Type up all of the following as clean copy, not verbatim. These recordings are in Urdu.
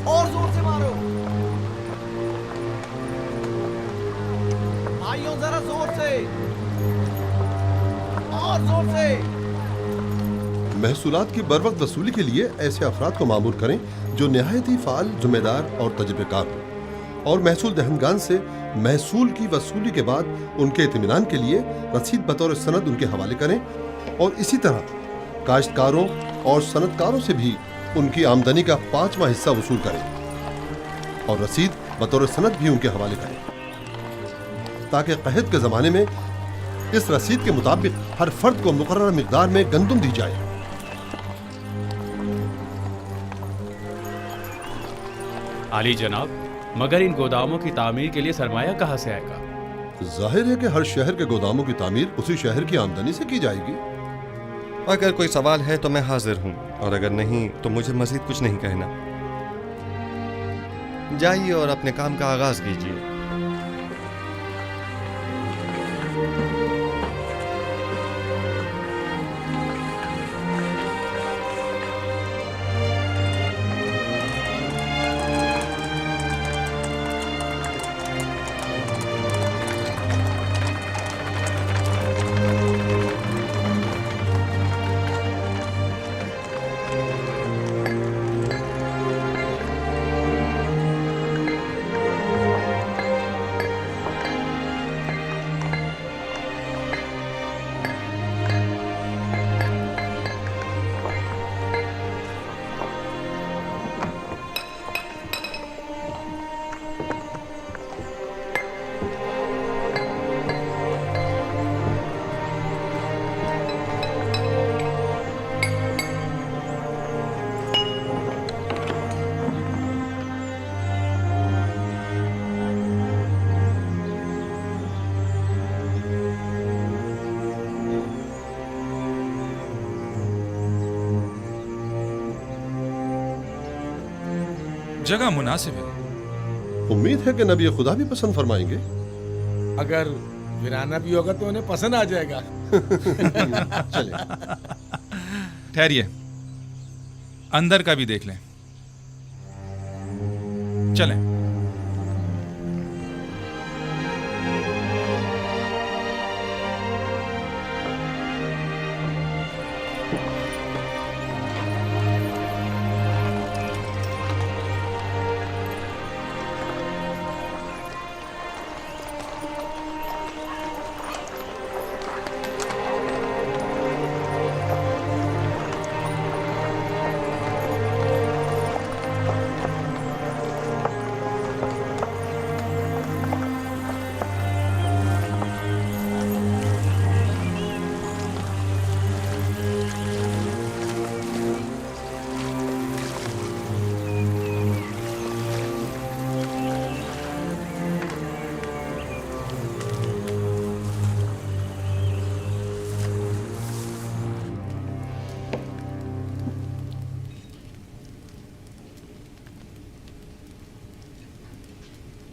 اور زور سے مارو بھائیوں، ذرا زور سے اور زور سے. محصولات کی بروقت وصولی کے لیے ایسے افراد کو مامور کریں جو نہایت ہی فعال، ذمہ دار اور تجربے کار ہوں، اور محصول دہندگان سے محصول کی وصولی کے بعد ان کے اطمینان کے لیے رسید بطور سند ان کے حوالے کریں، اور اسی طرح کاشتکاروں اور صنعت کاروں سے بھی ان کی آمدنی کا 5واں حصہ وصول کریں اور رسید بطور سند بھی ان کے حوالے کریں، تاکہ قحط کے زمانے میں اس رسید کے مطابق ہر فرد کو مقررہ مقدار میں گندم دی جائے. عالی جناب، مگر ان گوداموں کی تعمیر کے لیے سرمایہ کہاں سے آئے گا؟ ظاہر ہے کہ ہر شہر کے گوداموں کی تعمیر اسی شہر کی آمدنی سے کی جائے گی. اگر کوئی سوال ہے تو میں حاضر ہوں، اور اگر نہیں تو مجھے مزید کچھ نہیں کہنا. جائیے اور اپنے کام کا آغاز کیجیے. جگہ مناسب ہے. امید ہے کہ نبی خدا بھی پسند فرمائیں گے. اگر ویرانہ بھی ہوگا تو انہیں پسند آ جائے گا. چلیں. ٹھہریے، اندر کا بھی دیکھ لیں. چلیں.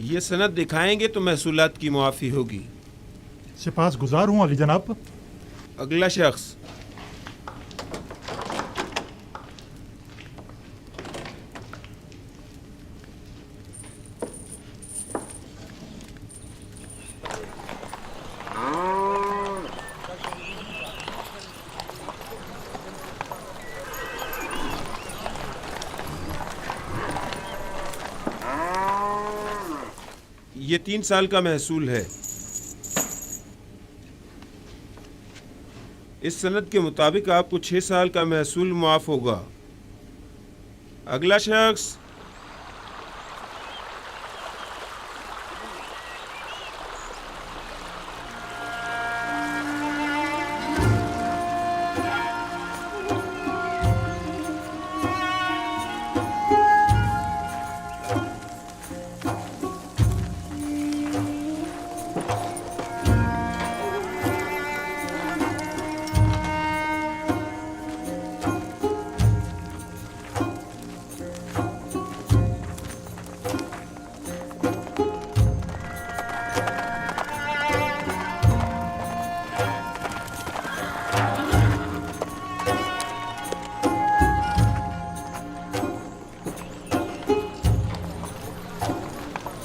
یہ سند دکھائیں گے تو محصولات کی معافی ہوگی. سپاس گزار ہوں علی جناب. اگلا شخص. یہ 3 سال کا محصول ہے. اس سند کے مطابق آپ کو 6 سال کا محصول معاف ہوگا. اگلا شخص.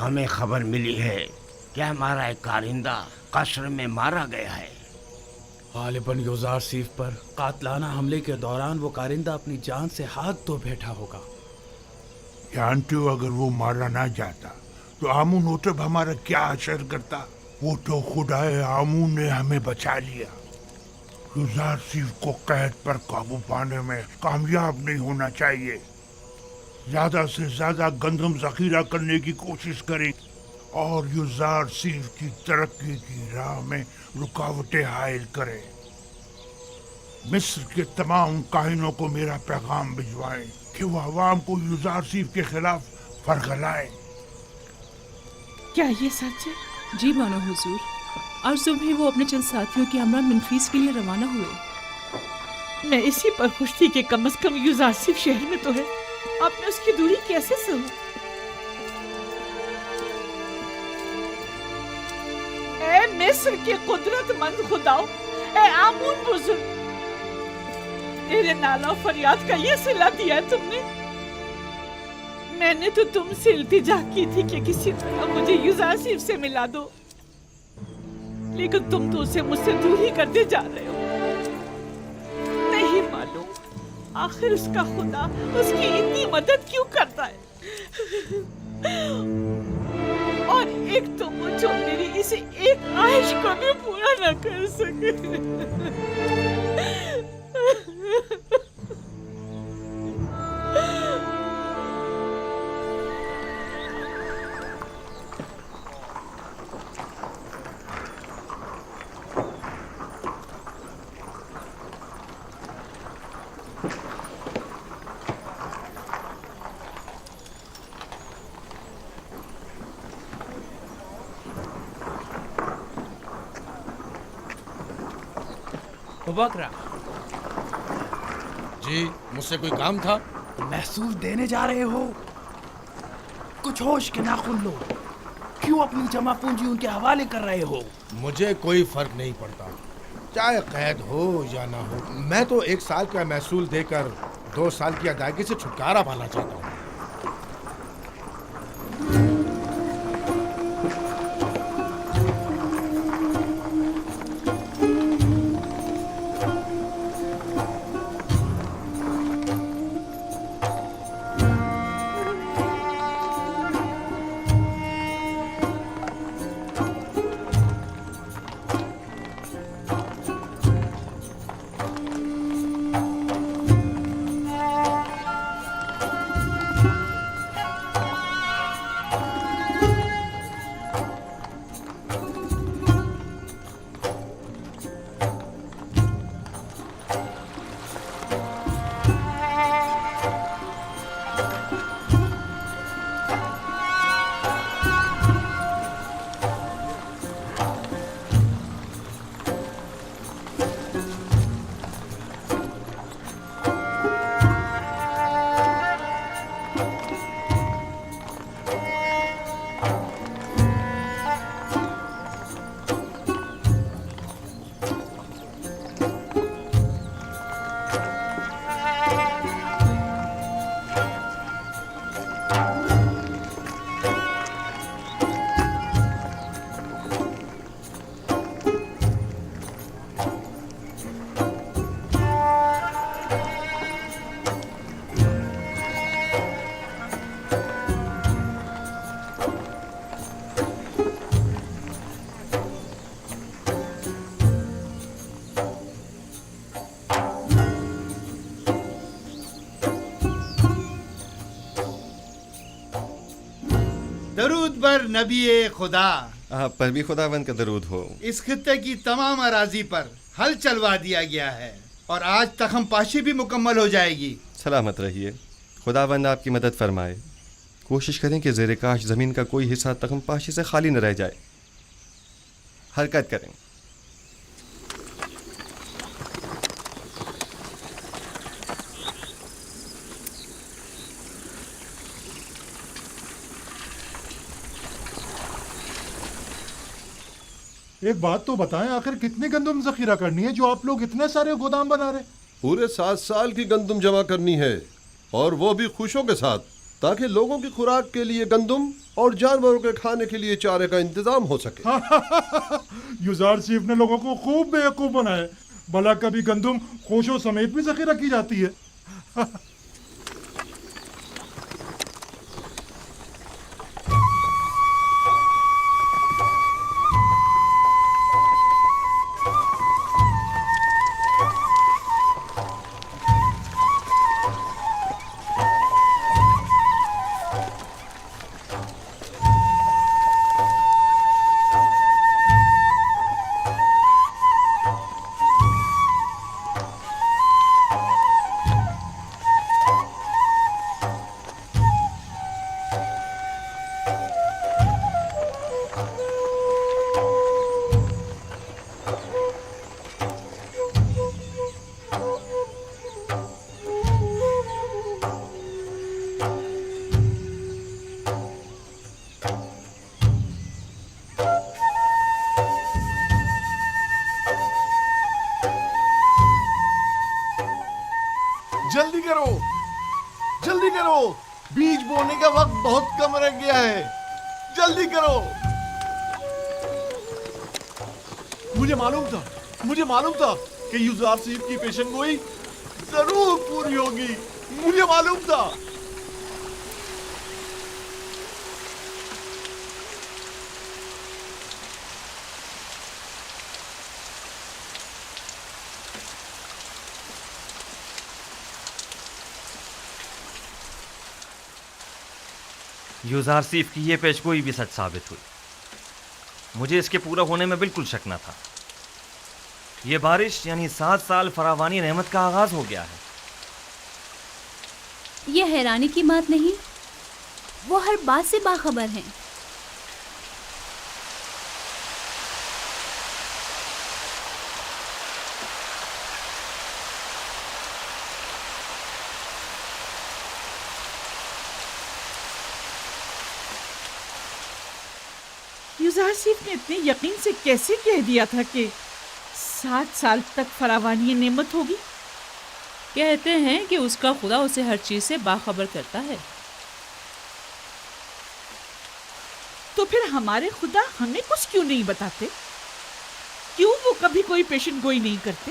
ہمیں خبر ملی ہے کہ ہمارا ایک کارندہ قصر میں مارا گیا ہے۔ غالباً یوزار سیف پر قاتلانہ حملے کے دوران وہ کارندہ اپنی جان سے ہاتھ دھو بیٹھا ہوگا۔ جانتے ہو اگر وہ مارا نہ جاتا تو آمون اوٹب ہمارا کیا اثر کرتا؟ وہ تو خدائے آمون نے ہمیں بچا لیا۔ یوزار سیف کو قحط پر قابو پانے میں کامیاب نہیں ہونا چاہیے۔ زیادہ سے زیادہ گندم ذخیرہ کرنے کی کوشش کریں اور یوزار سیف کی ترقی کی راہ میں رکاوٹیں حائل کریں۔ مصر کے تمام کاہنوں کو میرا پیغام بھجوائیں کہ وہ عوام کو یوزار سیف کے خلاف فرغلائیں۔ کیا یہ سچ ہے؟ جی بانو حضور، آج صبح وہ اپنے چند ساتھیوں کے ہمراہ منفیس کے لیے روانہ ہوئے۔ میں اسی پر خوش تھی کہ کم از کم یوزار سیف شہر میں تو ہے۔ آپ نے اس کی دوری کیسے سنی؟ اے مصر کے قدرت مند خداؤ، اے آمون بزرگ، میرے نالہ و فریاد کا یہ صلہ دیا ہے تم نے۔ میں نے تو تم سے التجا کی تھی کہ کسی طرح مجھے یوزار سیف سے ملا دو، لیکن تم تو اسے مجھ سے دور ہی کرتے جا رہے ہو۔ نہیں معلوم آخر اس کا خدا اس کی اتنی مدد کیوں کرتا ہے؟ اور ایک تو وہ جو میری اسے ایک خواہش کو بھی پورا نہ کر سکے۔ بکرا جی مجھ سے کوئی کام تھا؟ محصول دینے جا رہے ہو؟ کچھ ہوش کے ناخن لو، کیوں اپنی جمع پونجی ان کے حوالے کر رہے ہو؟ مجھے کوئی فرق نہیں پڑتا، چاہے قید ہو یا نہ ہو۔ میں تو 1 سال کا محصول دے کر 2 سال کی ادائیگی سے چھٹکارا پانا چاہتا ہوں۔ درود بر نبی خدا، آپ پر بھی خداوند کا درود ہو۔ اس خطے کی تمام اراضی پر حل چلوا دیا گیا ہے اور آج تخم پاشی بھی مکمل ہو جائے گی۔ سلامت رہیے، خداوند آپ کی مدد فرمائے۔ کوشش کریں کہ زیر کاش زمین کا کوئی حصہ تخم پاشی سے خالی نہ رہ جائے۔ حرکت کریں۔ ایک بات تو بتائیں، آخر کتنی گندم ذخیرہ کرنی ہے جو آپ لوگ اتنے سارے گودام بنا رہے؟ پورے 7 سال کی گندم جمع کرنی ہے، اور وہ بھی خوشوں کے ساتھ۔ تاکہ لوگوں کی خوراک کے لیے گندم اور جانوروں کے کھانے کے لیے چارے کا انتظام ہو سکے۔ یوزارسیف نے لوگوں کو خوب بیوقوف بنایا، بھلا کبھی گندم خوشوں سمیت بھی ذخیرہ کی جاتی ہے۔ جلدی کرو، جلدی کرو، بیج بونے کا وقت بہت کم رہ گیا ہے، جلدی کرو۔ مجھے معلوم تھا کہ یوزارسیف کی پیشن گوئی ضرور پوری ہوگی، مجھے معلوم تھا۔ یوزارسیف کی یہ پیشگوئی بھی سچ ثابت ہوئی۔ مجھے اس کے پورا ہونے میں بالکل شک نہ تھا۔ یہ بارش یعنی 7 سال فراوانی نعمت کا آغاز ہو گیا ہے۔ یہ حیرانی کی بات نہیں، وہ ہر بات سے باخبر ہیں۔ یوزارسیف نے اتنے یقین سے کیسے کہہ دیا تھا کہ 7 سال تک فراوانی نعمت ہوگی؟ کہتے ہیں کہ اس کا خدا اسے ہر چیز سے باخبر کرتا ہے۔ تو پھر ہمارے خدا ہمیں کچھ کیوں نہیں بتاتے؟ کیوں وہ کبھی کوئی پیشن گوئی نہیں کرتے؟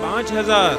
5000।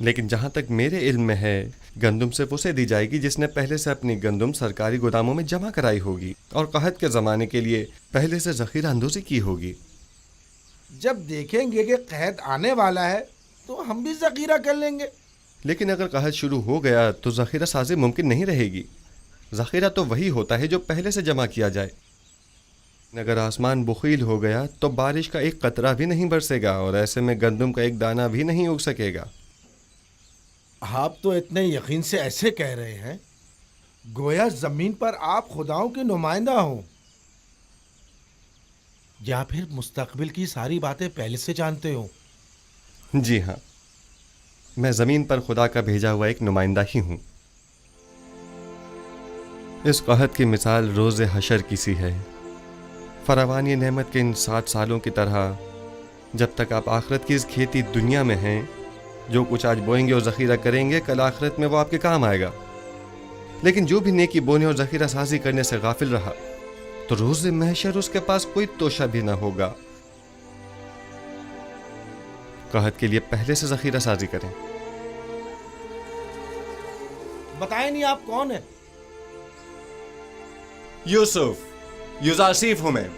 لیکن جہاں تک میرے علم میں ہے گندم صرف اسے دی جائے گی جس نے پہلے سے اپنی گندم سرکاری گوداموں میں جمع کرائی ہوگی اور قحط کے زمانے کے لیے پہلے سے ذخیرہ اندوزی کی ہوگی۔ جب دیکھیں گے کہ قحط آنے والا ہے تو ہم بھی ذخیرہ کر لیں گے۔ لیکن اگر قحط شروع ہو گیا تو ذخیرہ سازی ممکن نہیں رہے گی۔ ذخیرہ تو وہی ہوتا ہے جو پہلے سے جمع کیا جائے۔ اگر آسمان بخیل ہو گیا تو بارش کا ایک قطرہ بھی نہیں برسے گا اور ایسے میں گندم کا ایک دانہ بھی نہیں اگ سکے گا۔ آپ تو اتنے یقین سے ایسے کہہ رہے ہیں گویا زمین پر آپ خداؤں کے نمائندہ ہوں، یا پھر مستقبل کی ساری باتیں پہلے سے جانتے ہوں؟ جی ہاں، میں زمین پر خدا کا بھیجا ہوا ایک نمائندہ ہی ہوں۔ اس قحط کی مثال روز حشر کی سی ہے۔ فراوانی نعمت کے ان 60 سالوں کی طرح جب تک آپ آخرت کی اس کھیتی دنیا میں ہیں، جو کچھ آج بوئیں گے اور ذخیرہ کریں گے کل آخرت میں وہ آپ کے کام آئے گا۔ لیکن جو بھی نیکی بونے اور ذخیرہ سازی کرنے سے غافل رہا تو روز محشر اس کے پاس کوئی توشہ بھی نہ ہوگا۔ قحط کے لیے پہلے سے ذخیرہ سازی کریں۔ بتائیں نہیں آپ کون ہیں؟ یوسف، یوزارسیف ہوں میں۔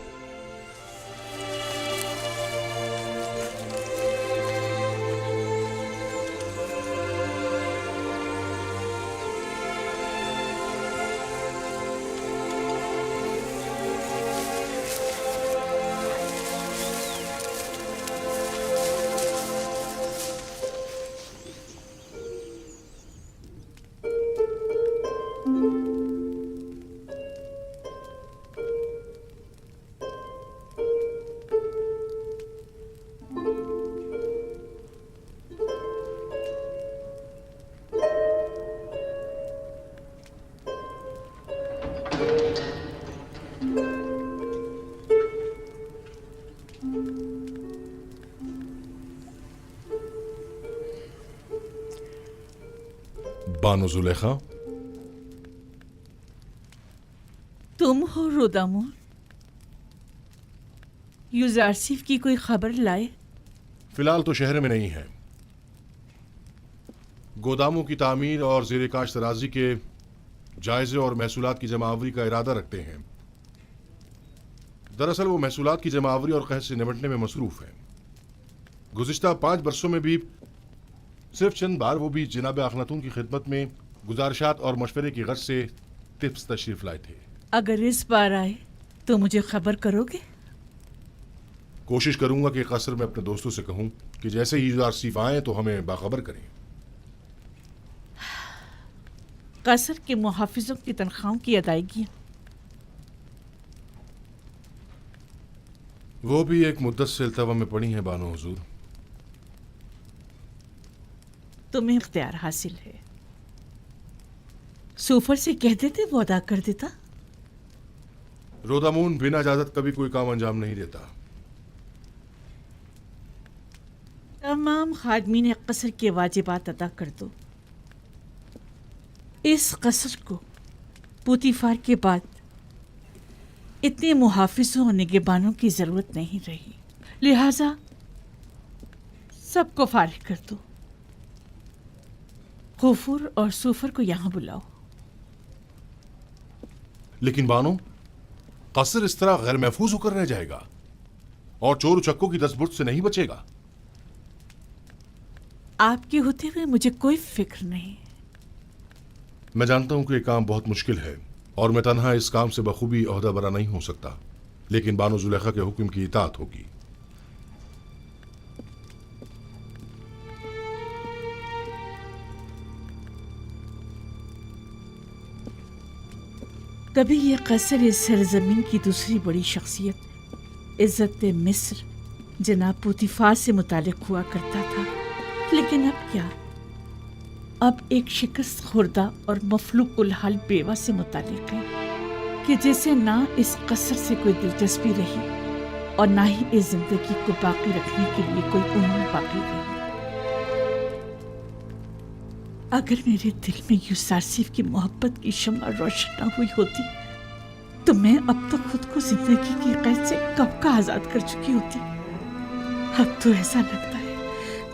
بانو زلیخا، تم ہو رودامون؟ یوزارسیف کی کوئی خبر لائے؟ فی الحال تو شہر میں نہیں ہے۔ گوداموں کی تعمیر اور زیر کاشت اراضی کے جائزے اور محصولات کی جمع آوری کا ارادہ رکھتے ہیں۔ دراصل وہ محصولات کی جمع آوری اور قحط سے نمٹنے میں مصروف ہیں۔ گزشتہ 5 برسوں میں بھی صرف چند بار وہ بھی جناب اخناتون کی خدمت میں گزارشات اور مشورے کی غرض سے ٹپس تشریف لائے تھے۔ اگر اس بار آئے تو مجھے خبر کرو گے؟ کوشش کروں گا کہ قصر میں اپنے دوستوں سے کہوں کہ جیسے ہی یوزارسیف آئیں تو ہمیں باخبر کریں۔ قصر کے محافظوں کی تنخواہوں کی ادائیگیاں وہ بھی ایک مدت سے التوا میں پڑی ہیں بانو حضور۔ تمہیں اختیار حاصل ہے، سوفر سے کہہ دیتے وہ ادا کر دیتا۔ رودامون بنا اجازت کبھی کوئی کام انجام نہیں دیتا۔ تمام خادمین قصر کے واجبات ادا کر دو۔ اس قصر کو پوتیفار کے بعد اتنے محافظوں اور نگہبانوں کی ضرورت نہیں رہی، لہذا سب کو فارغ کر دو۔ غفور اور سوفر کو یہاں بلاؤ۔ لیکن بانو، قصر اس طرح غیر محفوظ ہو کر رہ جائے گا اور چور چکوں کی دستبرد سے نہیں بچے گا۔ آپ کے ہوتے ہوئے مجھے کوئی فکر نہیں۔ میں جانتا ہوں کہ یہ کام بہت مشکل ہے اور میں تنہا اس کام سے بخوبی عہدہ برا نہیں ہو سکتا، لیکن بانو زلیخا کے حکم کی اطاعت ہوگی۔ کبھی یہ قصر اس سرزمین کی دوسری بڑی شخصیت عزت مصر جناب پوتیفار سے متعلق ہوا کرتا تھا، لیکن اب کیا؟ اب ایک شکست خوردہ اور مفلوق الحال بیوہ سے متعلق ہے کہ جسے نہ اس قصر سے کوئی دلچسپی رہی اور نہ ہی اس زندگی کو باقی رکھنے کے لیے کوئی امید باقی رہی۔ اگر میرے دل میں یوزارسیف کی محبت کی شمع روشن نہ ہوئی ہوتی تو میں اب تک خود کو زندگی کی قید سے کب کا آزاد کر چکی ہوتی۔ اب تو ایسا لگتا ہے